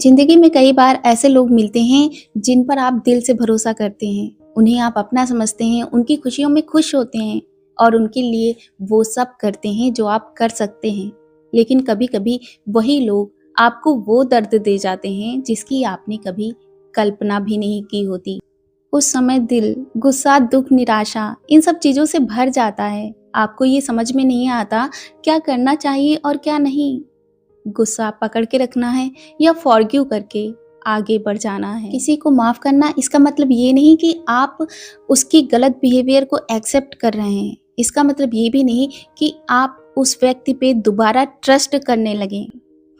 जिंदगी में कई बार ऐसे लोग मिलते हैं जिन पर आप दिल से भरोसा करते हैं, उन्हें आप अपना समझते हैं, उनकी खुशियों में खुश होते हैं और उनके लिए वो सब करते हैं जो आप कर सकते हैं। लेकिन कभी कभी वही लोग आपको वो दर्द दे जाते हैं जिसकी आपने कभी कल्पना भी नहीं की होती। उस समय दिल गुस्सा, दुख, निराशा इन सब चीज़ों से भर जाता है। आपको ये समझ में नहीं आता क्या करना चाहिए और क्या नहीं। गुस्सा पकड़ के रखना है या फॉरगिव करके आगे बढ़ जाना है। किसी को माफ़ करना इसका मतलब ये नहीं कि आप उसकी गलत बिहेवियर को एक्सेप्ट कर रहे हैं। इसका मतलब ये भी नहीं कि आप उस व्यक्ति पे दोबारा ट्रस्ट करने लगें।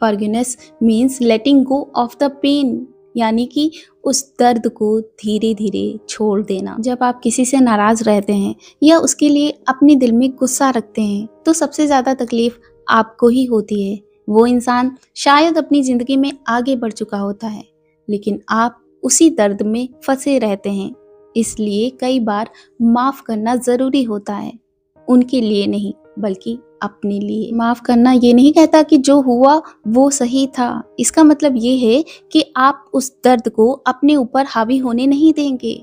Forgiveness means letting go of the pain, यानी कि उस दर्द को धीरे धीरे छोड़ देना। जब आप किसी से नाराज़ रहते हैं या उसके लिए अपने दिल में गुस्सा रखते हैं तो सबसे ज़्यादा तकलीफ आपको ही होती है। वो इंसान शायद अपनी ज़िंदगी में आगे बढ़ चुका होता है, लेकिन आप उसी दर्द में फंसे रहते हैं। इसलिए कई बार माफ़ करना ज़रूरी होता है, उनके लिए नहीं बल्कि अपने लिए। माफ़ करना ये नहीं कहता कि जो हुआ वो सही था। इसका मतलब ये है कि आप उस दर्द को अपने ऊपर हावी होने नहीं देंगे।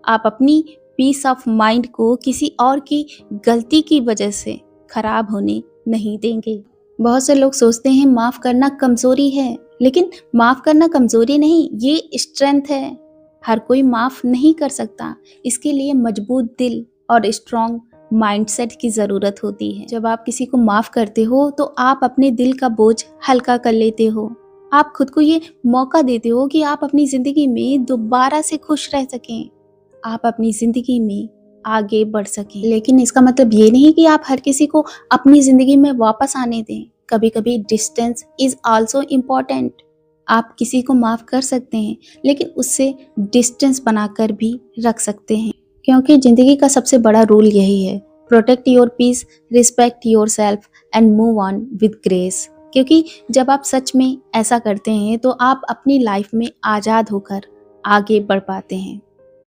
आप अपनी पीस ऑफ माइंड को किसी और की गलती की वजह से खराब होने नहीं देंगे। बहुत से लोग सोचते हैं माफ़ करना कमज़ोरी है, लेकिन माफ़ करना कमज़ोरी नहीं, ये स्ट्रेंथ है। हर कोई माफ़ नहीं कर सकता, इसके लिए मजबूत दिल और स्ट्रॉन्ग माइंडसेट की ज़रूरत होती है। जब आप किसी को माफ़ करते हो तो आप अपने दिल का बोझ हल्का कर लेते हो। आप खुद को ये मौका देते हो कि आप अपनी ज़िंदगी में दोबारा से खुश रह सकें, आप अपनी ज़िंदगी में आगे बढ़ सकें। लेकिन इसका मतलब ये नहीं कि आप हर किसी को अपनी ज़िंदगी में वापस आने दें। कभी कभी डिस्टेंस इज़ आल्सो इम्पॉर्टेंट। आप किसी को माफ़ कर सकते हैं, लेकिन उससे डिस्टेंस बनाकर भी रख सकते हैं, क्योंकि ज़िंदगी का सबसे बड़ा रूल यही है, protect your peace, respect yourself and move on with grace. क्योंकि जब आप सच में ऐसा करते हैं तो आप अपनी लाइफ में आज़ाद होकर आगे बढ़ पाते हैं।